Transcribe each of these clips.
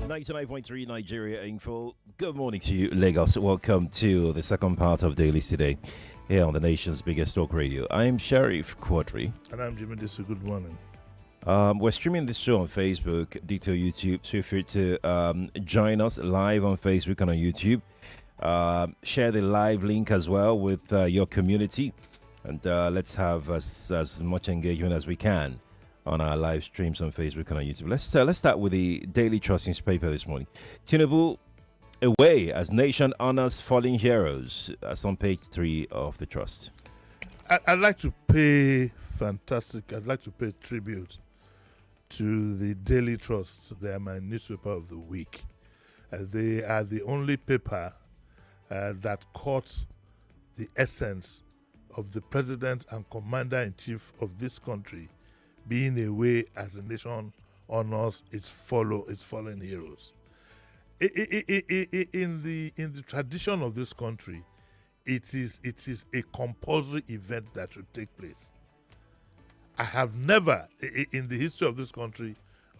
99.3 Nigeria Info. Good morning to you, Lagos. Welcome to the second part of Dailies today here on the nation's biggest talk radio. I am Sheriff Quadry. And I'm Jimi Disu. Good morning. We're streaming this show on Facebook, Dito YouTube. Feel free to join us live on Facebook and on YouTube. Share the live link as well with your community. And let's have as much engagement as we can on our live streams on Facebook and on YouTube. Let's start with the Daily Trust newspaper this morning. Tinubu away as nation honors fallen heroes. That's on page 3 of the Trust. I'd like to pay tribute to the Daily Trust. They are my newspaper of the week. They are the only paper that caught the essence of the president and commander-in-chief of this country being away as a nation honors its fallen heroes. In the tradition of this country, it is a compulsory event that should take place. I have never, in the history of this country,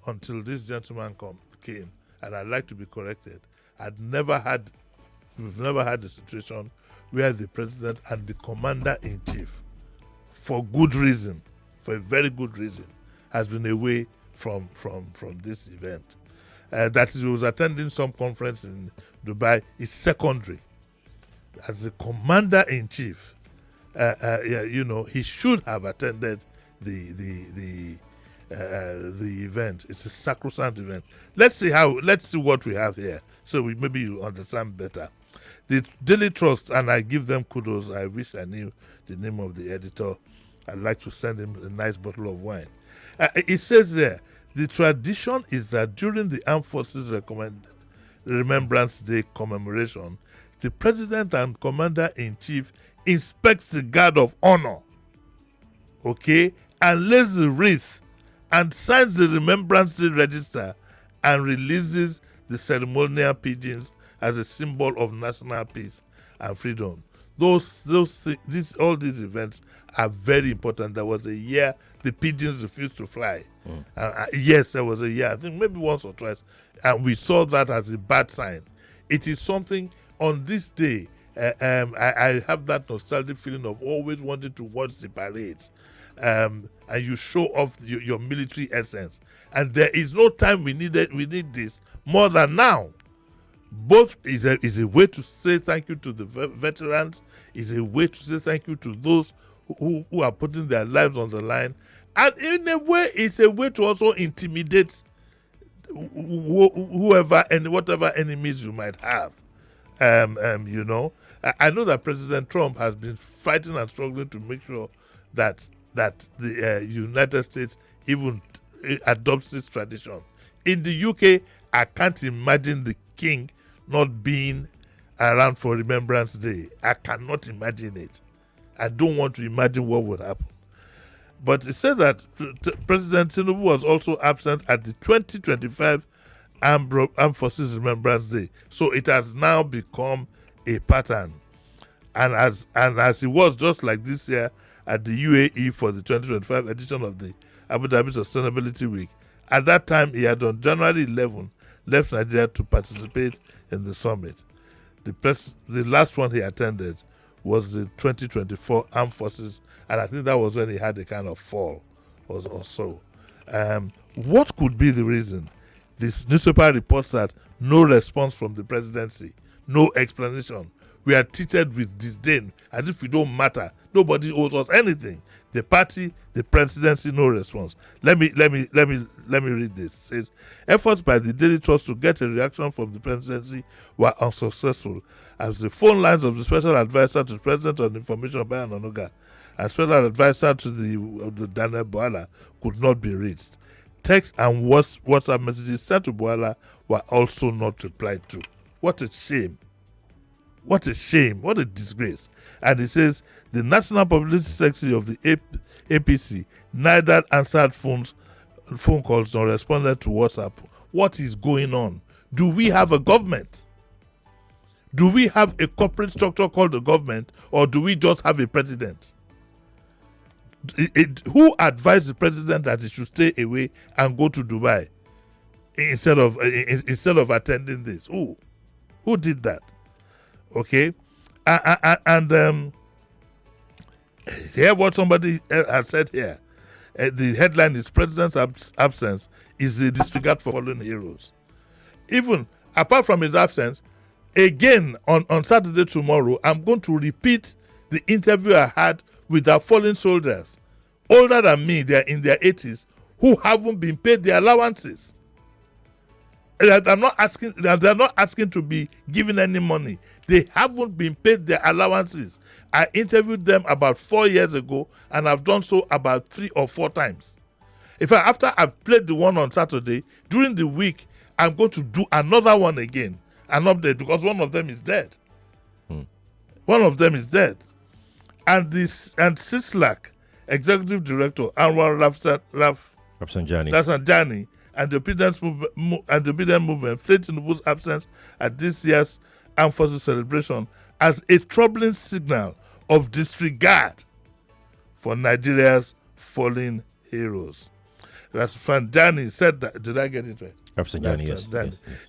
until this gentleman came, and I'd like to be corrected, we've never had a situation where the president and the commander-in-chief, for good reason, for a very good reason, has been away from this event. That he was attending some conference in Dubai is secondary. As the commander-in-chief, he should have attended the event. It's a sacrosanct event. Let's see what we have here, so maybe you understand better. The Daily Trust, and I give them kudos. I wish I knew the name of the editor. I'd like to send him a nice bottle of wine. It says there, the tradition is that during the Armed Forces Remembrance Day commemoration, the President and Commander-in-Chief inspects the guard of honor, and lays the wreath and signs the Remembrance Day register and releases the ceremonial pigeons as a symbol of national peace and freedom. All these events are very important. There was a year the pigeons refused to fly. Yes, there was a year, I think maybe once or twice, and we saw that as a bad sign. It is something on this day. I have that nostalgic feeling of always wanting to watch the parades, and you show off your military essence. And there is no time we need this more than now. Both is a way to say thank you to the veterans, is a way to say thank you to those who are putting their lives on the line, and in a way it's a way to also intimidate whoever and whatever enemies you might have. I know that President Trump has been fighting and struggling to make sure that the United States even adopts this tradition. In the UK, I can't imagine the king not being around for Remembrance Day. I cannot imagine it. I don't want to imagine what would happen. But it said that President Tinubu was also absent at the 2025 Armed Forces Remembrance Day. So it has now become a pattern. And as it was just like this year at the UAE for the 2025 edition of the Abu Dhabi Sustainability Week, at that time he had on January 11 left Nigeria to participate in the summit. The last one he attended was the 2024 Armed Forces, and I think that was when he had a kind of fall or so. What could be the reason? This newspaper reports that no response from the presidency, no explanation. We are treated with disdain as if we don't matter. Nobody owes us anything. The party, the presidency, no response. Let me read this. It says, efforts by the Daily Trust to get a reaction from the presidency were unsuccessful, as the phone lines of the special advisor to the President on Information, Bayan Onoga, and special advisor to the Daniel Boala could not be reached. Text and WhatsApp messages sent to Boala were also not replied to. What a shame. What a shame. What a disgrace. And it says the National Publicity Secretary of the APC neither answered phone calls nor responded to WhatsApp. What is going on? Do we have a government? Do we have a corporate structure called the government, or do we just have a president? Who advised the president that he should stay away and go to Dubai? instead of attending this. Who did that? Okay, and hear what somebody has said here. The headline is President's absence is a disregard for fallen heroes. Even apart from his absence, again on Saturday tomorrow, I'm going to repeat the interview I had with our fallen soldiers, older than me, they're in their 80s, who haven't been paid their allowances. They're not asking to be given any money. They haven't been paid their allowances. I interviewed them about 4 years ago, and I've done so about 3 or 4 times. In fact, after I've played the one on Saturday, during the week, I'm going to do another one again, an update, because one of them is dead. One of them is dead. And Sislak, Executive Director, Anwar Rafsanjani, and the obedience movement fled Tinubu's absence at this year's Armed Forces celebration as a troubling signal of disregard for Nigeria's fallen heroes. Rafsanjani said that. Did I get it right? Rafsanjani, yes.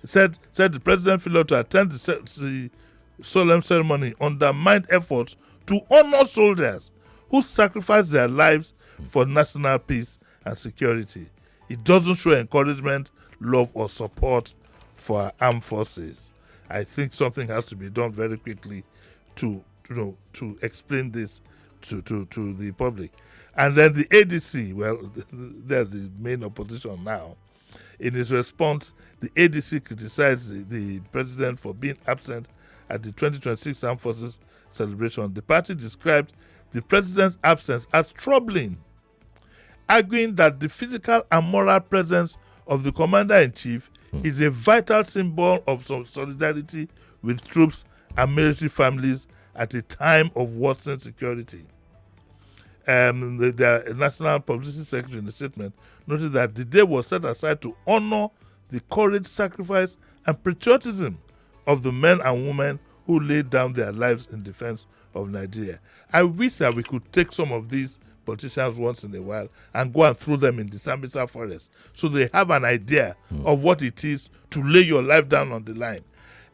Said the president failure to attend the solemn ceremony undermined efforts to honor soldiers who sacrificed their lives for national peace and security. It doesn't show encouragement, love, or support for our armed forces. I think something has to be done very quickly to explain this to the public. And then the ADC, well, they're the main opposition now. In his response, the ADC criticized the president for being absent at the 2026 Armed Forces celebration. The party described the president's absence as troubling, arguing that the physical and moral presence of the commander-in-chief is a vital symbol of solidarity with troops and military families at a time of worsening security. The National Publicity Secretary in the statement noted that the day was set aside to honor the courage, sacrifice, and patriotism of the men and women who laid down their lives in defense of Nigeria. I wish that we could take some of these politicians once in a while and go and throw them in the Sambisa forest so they have an idea of what it is to lay your life down on the line.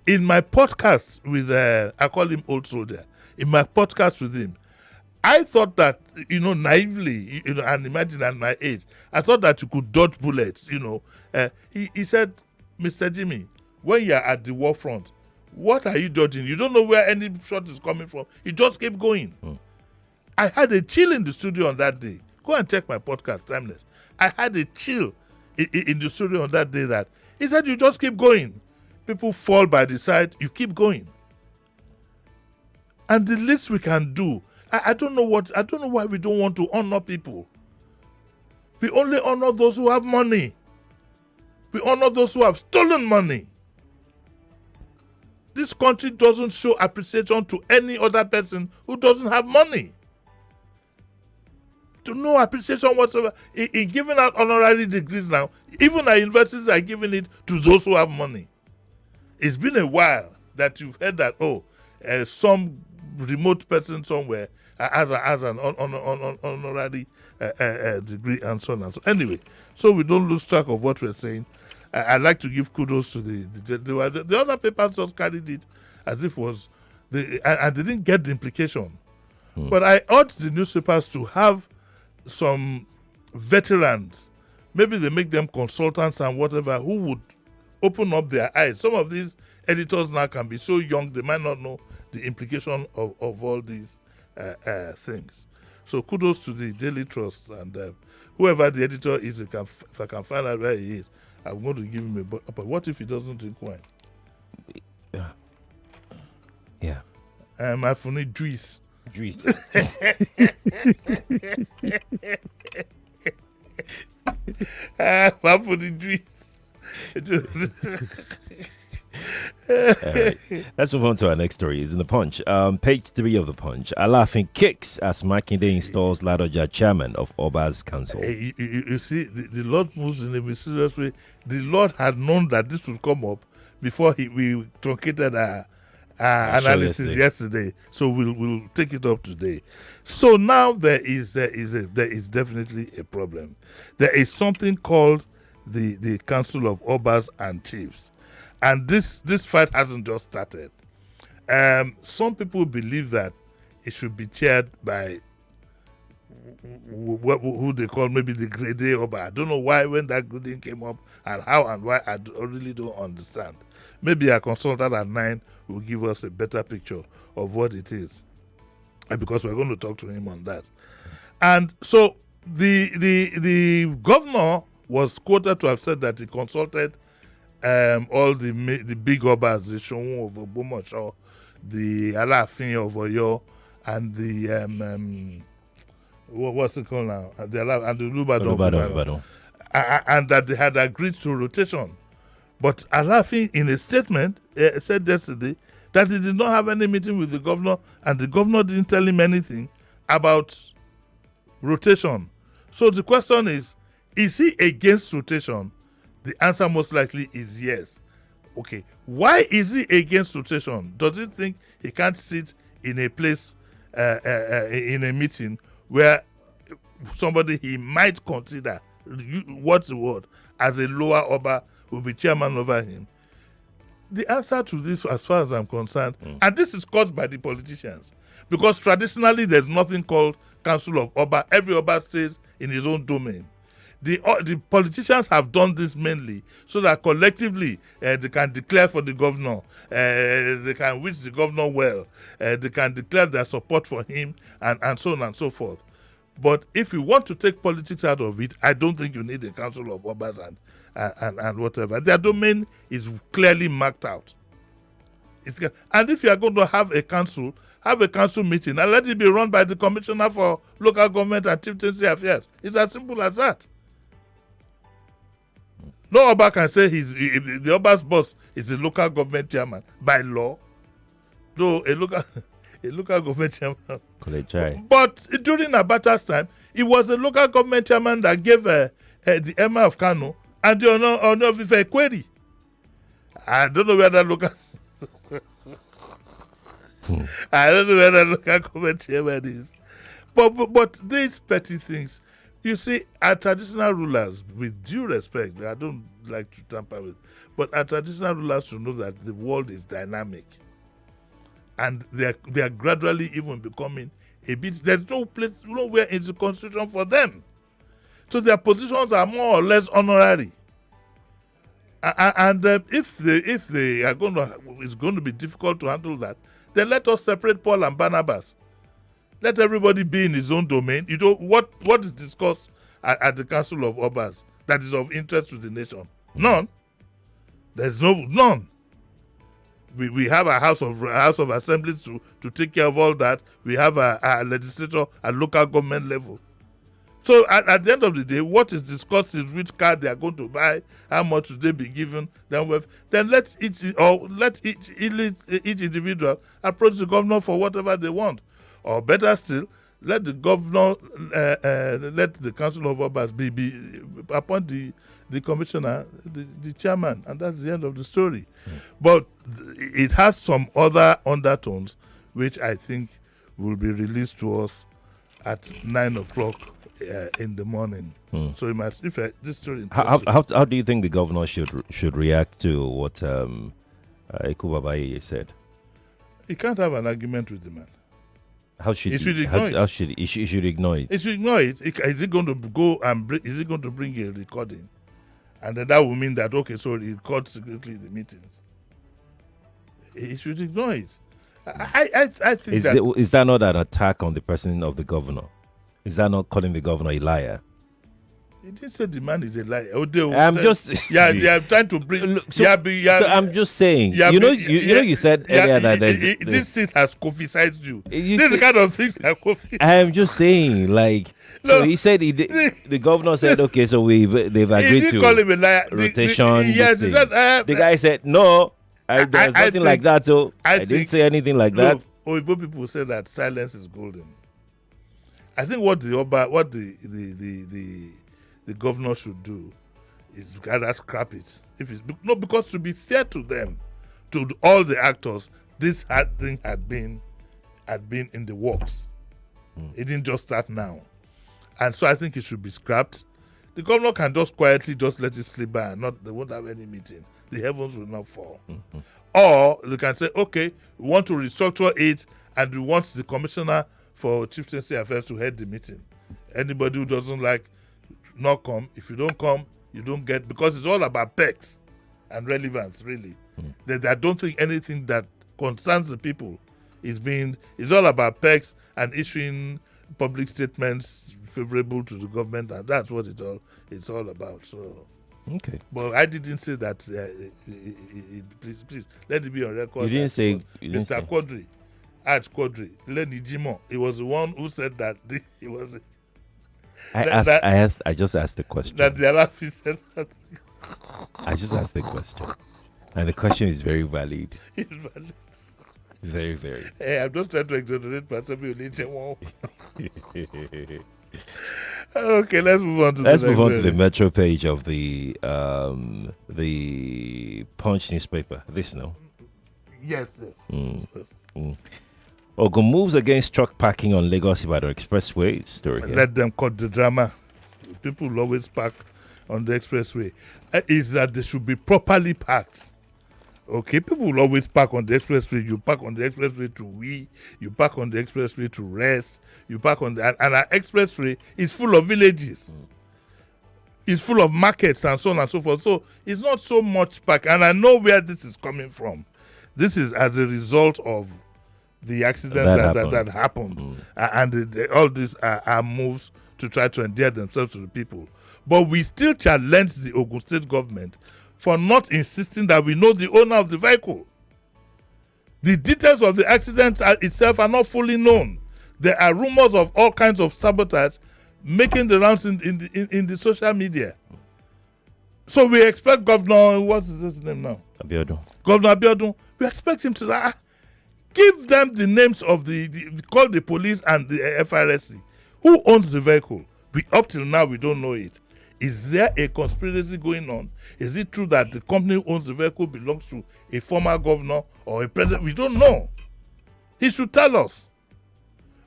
In my podcast with, I call him Old Soldier, in my podcast with him, I thought that, naively, and imagine at my age, I thought that you could dodge bullets, He said, Mr. Jimmy, when you're at the war front, what are you dodging? You don't know where any shot is coming from. You just keep going. I had a chill in the studio on that day. Go and check my podcast, Timeless. I had a chill in the studio on that day that he said, you just keep going. People fall by the side, you keep going. And the least we can do, I don't know why we don't want to honor people. We only honor those who have money. We honor those who have stolen money. This country doesn't show appreciation to any other person who doesn't have money. To no appreciation whatsoever. In giving out honorary degrees now, even our universities are giving it to those who have money. It's been a while that you've heard that, some remote person somewhere has an honorary degree and so on and so on. Anyway, so we don't lose track of what we're saying. I'd like to give kudos to the other papers just carried it as if it was, and they didn't get the implication. But I urge the newspapers to have some veterans, maybe they make them consultants and whatever, who would open up their eyes. Some of these editors now can be so young, they might not know the implication of all these things. So kudos to the Daily Trust, and whoever the editor is, if I can find out where he is, I'm going to give him a but what if he doesn't drink wine? Yeah. I need juice. Juice. Right. Let's move on to our next story. It's in the Punch. Page 3 of the Punch. A laughing kicks as Makinde installs Ladoja chairman of Oba's Council. You see, the Lord moves in a mysterious way. The Lord had known that this would come up before we truncated our analysis yesterday. So we'll take it up today. So now there is definitely a problem. There is something called the Council of Obas and Chiefs. And this fight hasn't just started. Some people believe that it should be chaired by who they call maybe the grade A Oba. I don't know why when that grading came up and how and why. I really don't understand. Maybe a consultant at 9 will give us a better picture of what it is, and because we're going to talk to him on that. And so the governor was quoted to have said that he consulted all the big Obas, the Shonwu of Ogbomoso, the Alaafin of Oyo, and the what's it called now? And the Olubadan of Ibadan. And that they had agreed to rotation. But Alaafin, in a statement, said yesterday that he did not have any meeting with the governor, and the governor didn't tell him anything about rotation. So the question is he against rotation? The answer most likely is yes. Okay, why is he against rotation? Does he think he can't sit in a place, in a meeting where somebody he might consider, what's the word, as a lower Oba will be chairman over him? The answer to this, as far as I'm concerned, and this is caused by the politicians, because traditionally there's nothing called Council of Oba. Every Oba stays in his own domain. The politicians have done this mainly so that collectively they can declare for the governor, they can wish the governor well, they can declare their support for him, and so on and so forth. But if you want to take politics out of it, I don't think you need a Council of Obas and whatever. Their domain is clearly marked out. And if you are going to have a council meeting and let it be run by the Commissioner for Local Government and Chieftaincy Affairs. It's as simple as that. No Oba can say the Oba's boss is a local government chairman by law. No, a local government chairman. But during Abata's time, it was a local government chairman that gave the Emir of Kano and the honor of Ife Quadry. I don't know where that local I don't know where that local government chairman is. But these petty things, you see, our traditional rulers, with due respect, I don't like to tamper with, but our traditional rulers should know that the world is dynamic. And they are gradually even becoming a bit, there's no place, nowhere in the constitution for them. So their positions are more or less honorary. And if they are it's going to be difficult to handle that, then let us separate Paul and Barnabas. Let everybody be in his own domain. You know what is discussed at the Council of Obas that is of interest to the nation? None. There's none. We have a House of Assemblies to take care of all that. We have a legislature at local government level. So at the end of the day, what is discussed is which car they are going to buy, how much should they be given. Then let each individual approach the governor for whatever they want. Or better still, let the governor, let the Council of Obas be upon the commissioner, the chairman, and that's the end of the story. But it has some other undertones, which I think will be released to us at 9 o'clock in the morning. So this story. How do you think the governor should react to what Ekubabaye said? He can't have an argument with the man. He should ignore it. He should ignore it. He should ignore it. Is he going to go and is he going to bring a recording? And then that will mean that, okay, so he records secretly the meetings. He should ignore it. I think is that not an attack on the person of the governor? Is that not calling the governor a liar? He didn't say the man is a liar. I'm just they are trying to bring. So I'm just saying. You said earlier that this seat has coffee-sized you. This is the kind of things that coffee. I'm just saying, like. So he said the governor said, okay, so they've agreed to call him a liar. Rotation. Yes, he said, the guy said no. There's nothing like that. So I didn't say anything like that. Oyibo people say that silence is golden. I think what the governor should do is rather scrap it. Because to be fair to them, to all the actors, this thing had been in the works. It didn't just start now, and so I think it should be scrapped. The governor can just quietly just let it slip by and they won't have any meeting. The heavens will not fall. Mm-hmm. Or they can say, okay, we want to restructure it and we want the commissioner for chieftaincy affairs to head the meeting. Anybody who doesn't like, not come. If you don't come, you don't get, because it's all about perks and relevance, really. I don't think anything that concerns the people it's all about perks and issuing public statements favorable to the government, and that's what it's all about. So, okay. But I didn't say that. Please, let it be on record. You didn't say Mr. Quadry, Arch Quadry, Lenny Jimo. He was the one who said that he was. I just asked the question. That the Alafi said that. I just asked the question, and the question is very valid. It's valid. Very, very. Hey, I'm just trying to exaggerate myself. Okay, let's move on to the Metro page of the Punch newspaper. This now. Yes. Ogun moves against truck parking on Lagos Ibadan expressway. Story here. Let them cut the drama. People will always park on the expressway. Is that they should be properly parked. Okay, people will always park on the expressway. You park on the expressway to you park on the expressway to rest, you park on and our expressway is full of villages. It's full of markets and so on and so forth. So it's not so much park. And I know where this is coming from. This is as a result of the accident that happened. And all these are moves to try to endear themselves to the people. But we still challenge the Ogun State government for not insisting that we know the owner of the vehicle. The details of the accident itself are not fully known. There are rumors of all kinds of sabotage making the rounds in the social media. So we expect Governor, what's his name now? Governor Abiodun. We expect him to give them the names of call the police and the FRSC. Who owns the vehicle? Up till now, we don't know it. Is there a conspiracy going on? Is it true that the company who owns the vehicle belongs to a former governor or a president? We don't know. He should tell us.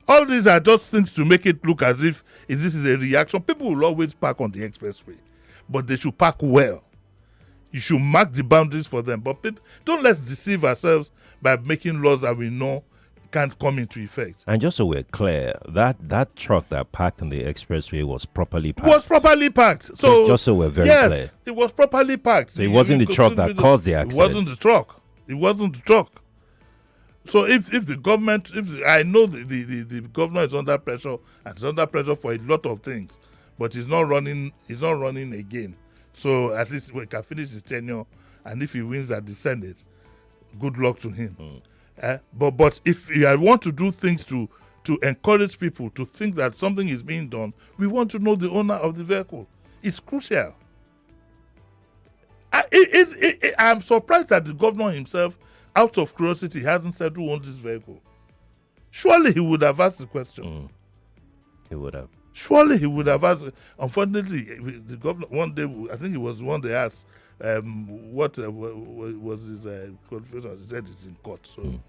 All these are just things to make it look as if this is a reaction. People will always park on the expressway, but they should park well. You should mark the boundaries for them. But don't let's deceive ourselves by making laws that we know can't come into effect. And just so we're clear, that truck that parked on the expressway was properly parked. So just so we're very clear. Yes, it was properly parked. So it wasn't the truck that caused the accident. It wasn't the truck. So if the government, I know the governor is under pressure and is under pressure for a lot of things, but he's not running again. So at least we can finish his tenure, and if he wins at the Senate, good luck to him. But if you want to do things to encourage people to think that something is being done, we want to know the owner of the vehicle. It's crucial. I'm surprised that the governor himself, out of curiosity, hasn't said who owns this vehicle. Surely he would have asked the question. He would have. Surely he would have asked. Unfortunately, the governor, one day, I think it was the one they asked, what was his qualification? He said it's in court. So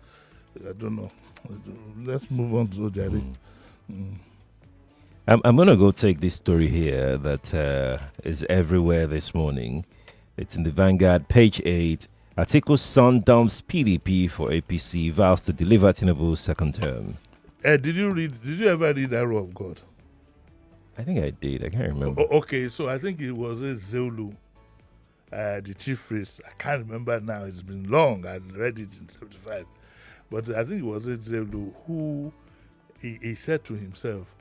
I don't know. Let's move on to Jerry. I'm going to go take this story here that is everywhere this morning. It's in the Vanguard, page 8. Atiku son dumps PDP for APC, vows to deliver Tinubu's second term. Did you ever read Arrow of God? I think I did. I can't remember. Okay, so I think it was a Zulu, the chief priest. I can't remember now. It's been long. I read it in 75. But I think it was a Zulu who he said to himself,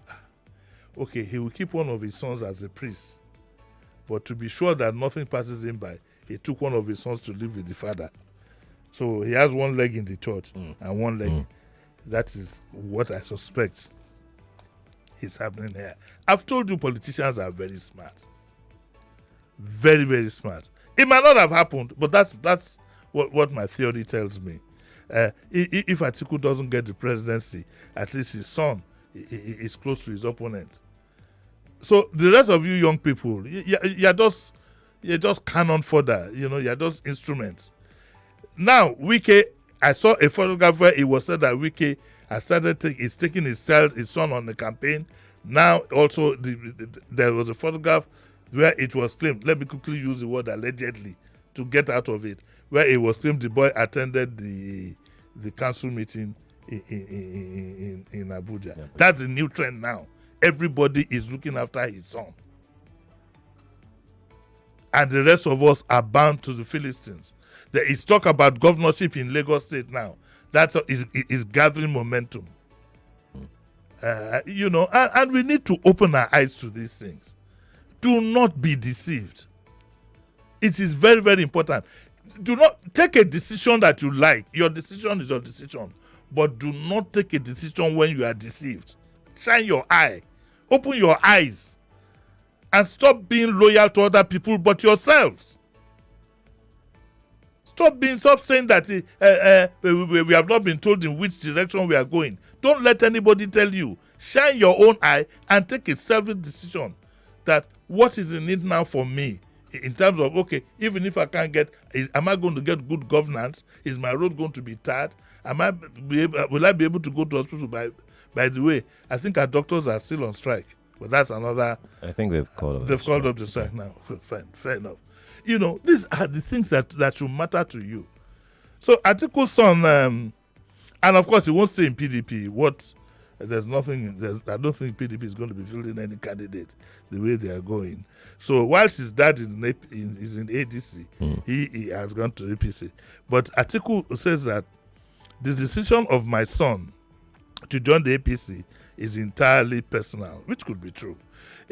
okay, he will keep one of his sons as a priest. But to be sure that nothing passes him by, he took one of his sons to live with the father. So he has one leg in the church and one leg. That is what I suspect is happening here. I've told you politicians are very smart. Very, very smart. It might not have happened, but that's what my theory tells me. If Atiku doesn't get the presidency, at least his son is close to his opponent. So the rest of you young people, you're just cannon fodder. You're just instruments. Now, Wike, I saw a photograph where it was said that Wike has is taking his son on the campaign. Now, also, there was a photograph where it was claimed, let me quickly use the word allegedly to get out of it, where it was claimed the boy attended the council meeting in Abuja. Yeah, that's a new trend now. Everybody is looking after his son. And the rest of us are bound to the Philistines. There is talk about governorship in Lagos State now. That is gathering momentum. And we need to open our eyes to these things. Do not be deceived. It is very, very important. Do not take a decision that you like. Your decision is your decision. But do not take a decision when you are deceived. Shine your eye. Open your eyes. And stop being loyal to other people but yourselves. Stop saying that we have not been told in which direction we are going. Don't let anybody tell you. Shine your own eye and take a selfish decision that what is in it now for me in terms of, okay, even if I can't am I going to get good governance? Is my road going to be tarred? Will I be able to go to hospital? By the way, I think our doctors are still on strike, but that's another. I think they've called up the strike now. Fine, fair enough. These are the things that should matter to you. So Atiku's son, and of course he won't stay in PDP. There's nothing. I don't think PDP is going to be fielding any candidate the way they are going. So whilst his dad is in ADC, he has gone to APC. But Atiku says that the decision of my son to join the APC is entirely personal, which could be true.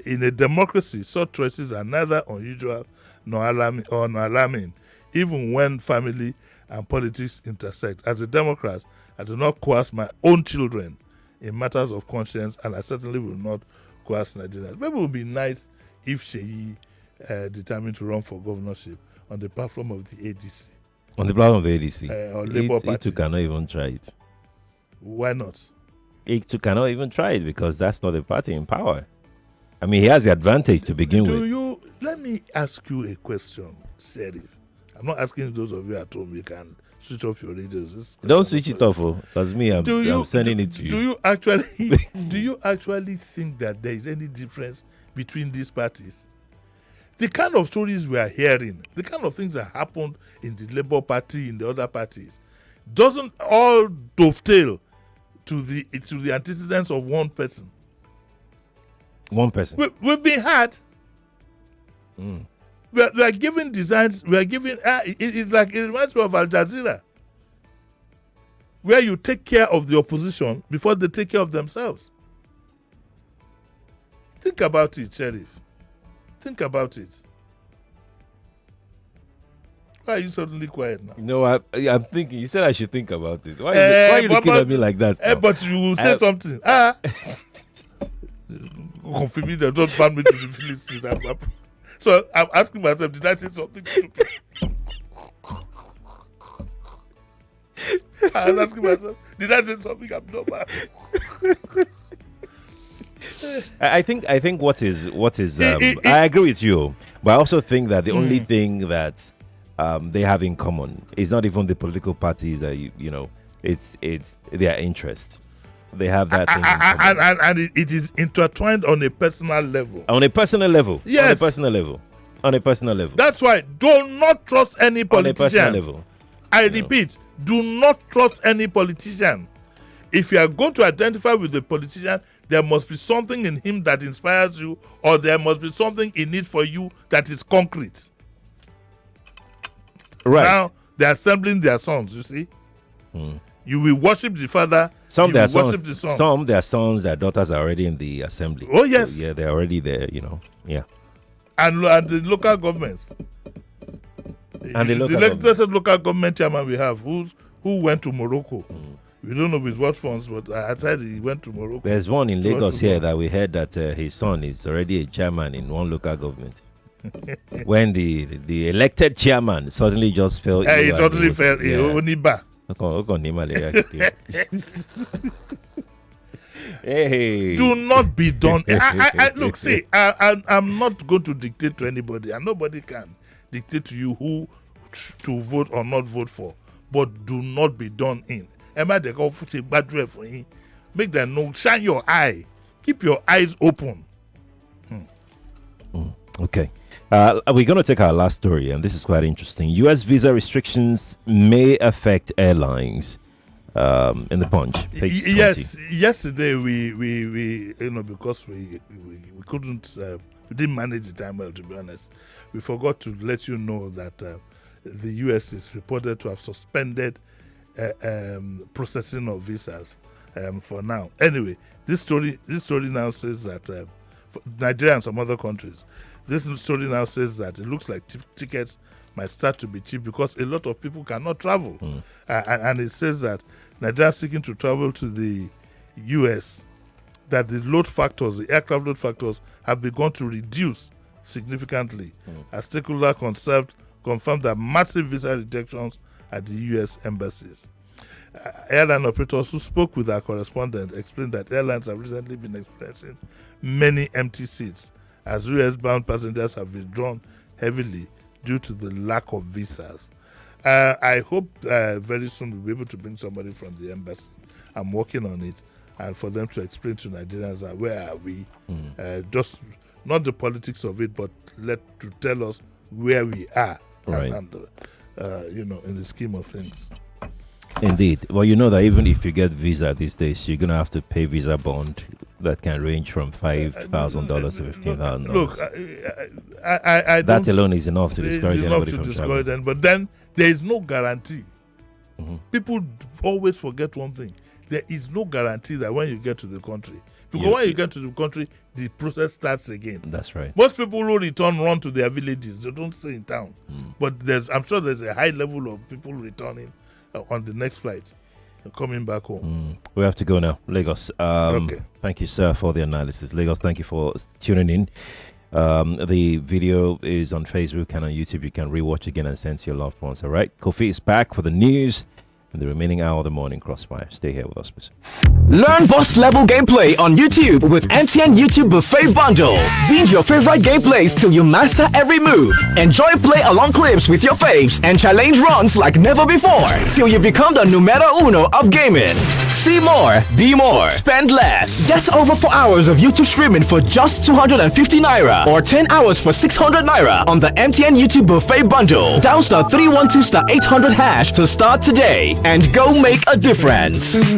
In a democracy, such choices are neither unusual nor alarming, even when family and politics intersect. As a Democrat, I do not coerce my own children in matters of conscience, and I certainly will not coerce Nigerians. Maybe it would be nice if Sheyi determined to run for governorship on the platform of the ADC. On the platform of the ADC? Or Labour Party. He cannot even try it. Why not? He cannot even try it because that's not the party in power. I mean, he has the advantage to begin with. Let me ask you a question, Sheriff. I'm not asking those of you at home. You can switch off your radios. Don't switch it off, because me, I'm sending it to you. Do you actually think that there is any difference between these parties? The kind of stories we are hearing, the kind of things that happened in the Labour Party, in the other parties, doesn't all dovetail to the antecedents of one person. One person. We've been had. We are giving designs. We are giving. It's like, it reminds me of Al Jazeera, where you take care of the opposition before they take care of themselves. Think about it, Sheriff. Think about it. Why are you suddenly quiet now? No, I'm thinking. You said I should think about it. Why are you looking at me like that? But you will say something. Confirm me that don't ban me to the Philistines. So I'm asking myself, did I say something stupid? I'm asking myself, did I say something abnormal? I think what is I agree with you, but I also think that the only thing that they have in common is not even the political parties that it's their interest. They have that thing and it is intertwined on a personal level. On a personal level. Yes. On a personal level. That's why do not trust any politician. On a personal level. I repeat, do not trust any politician. If you are going to identify with the politician, there must be something in him that inspires you, or there must be something in it for you that is concrete. Right. Now, they're assembling their sons, you see. You will worship the father. Some their worship the son. Some their sons, their daughters are already in the assembly. Oh yes. So, yeah, they're already there. Yeah. And the local governments. And the legislative local government chairman we have who went to Morocco. We don't know with what funds, but I said he went to Morocco. There's one in Lagos here that we heard that his son is already a chairman in one local government. When the elected chairman suddenly just fell ill. He suddenly fell ill. Hey. Do not be done. Look, see, I'm not going to dictate to anybody, and nobody can dictate to you who to vote or not vote for. But do not be done in. Make them know. Shine your eye. Keep your eyes open. Okay. We're going to take our last story, and this is quite interesting. U.S. visa restrictions may affect airlines. In the Punch, page 20. Yes, yesterday we because we couldn't, we didn't manage the time well, to be honest. We forgot to let you know that the U.S. is reported to have suspended processing of visas for now. Anyway, this story now says that for Nigeria and some other countries, this story now says that it looks like tickets might start to be cheap because a lot of people cannot travel. And it says that Nigeria seeking to travel to the U.S., that the aircraft load factors have begun to reduce significantly. As stakeholders confirmed that massive visa rejections at the U.S. embassies. Airline operators who spoke with our correspondent explained that airlines have recently been experiencing many empty seats as U.S.-bound passengers have withdrawn heavily due to the lack of visas. I hope very soon we'll be able to bring somebody from the embassy. I'm working on it, and for them to explain to Nigerians where are we, just not the politics of it, but to tell us where we are, right. and in the scheme of things. Indeed. Well, you know that even if you get visa these days, you're going to have to pay visa bond that can range from $5,000 to $15,000. Look, I that alone is enough to discourage anybody from traveling. Them, but then there is no guarantee. People always forget one thing. There is no guarantee that when you get to the country, because when you get to the country, the process starts again. That's right. Most people who return run to their villages. They don't stay in town. But I'm sure there's a high level of people returning on the next flight, coming back home. We have to go now. Lagos. Okay. Thank you, sir, for the analysis. Lagos, thank you for tuning in. The video is on Facebook and on YouTube. You can rewatch again and send to your loved ones. All right. Kofi is back for the news and the remaining hour of the morning crossfire. Stay here with us, please. Learn boss level gameplay on YouTube with MTN YouTube Buffet Bundle. Binge your favorite gameplays till you master every move. Enjoy play along clips with your faves and challenge runs like never before till you become the numero uno of gaming. See more, be more, spend less. Get over 4 hours of YouTube streaming for just 250 Naira or 10 hours for 600 Naira on the MTN YouTube Buffet Bundle. Dial *312*800# to start today and go make a difference.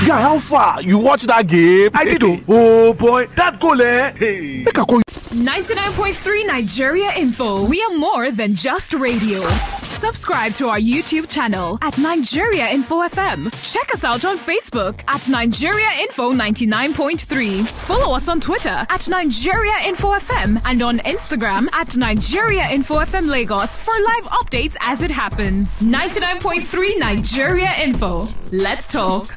Guy, how far? You watch that game? I did. Oh boy, that goal, eh? Hey. 99.3 Nigeria Info. We are more than just radio. Subscribe to our YouTube channel at Nigeria Info FM. Check us out on Facebook at Nigeria Info 99.3. Follow us on Twitter at Nigeria Info FM and on Instagram at Nigeria Info FM Lagos for live updates as it happens. 99.3 Nigeria Info. Let's talk.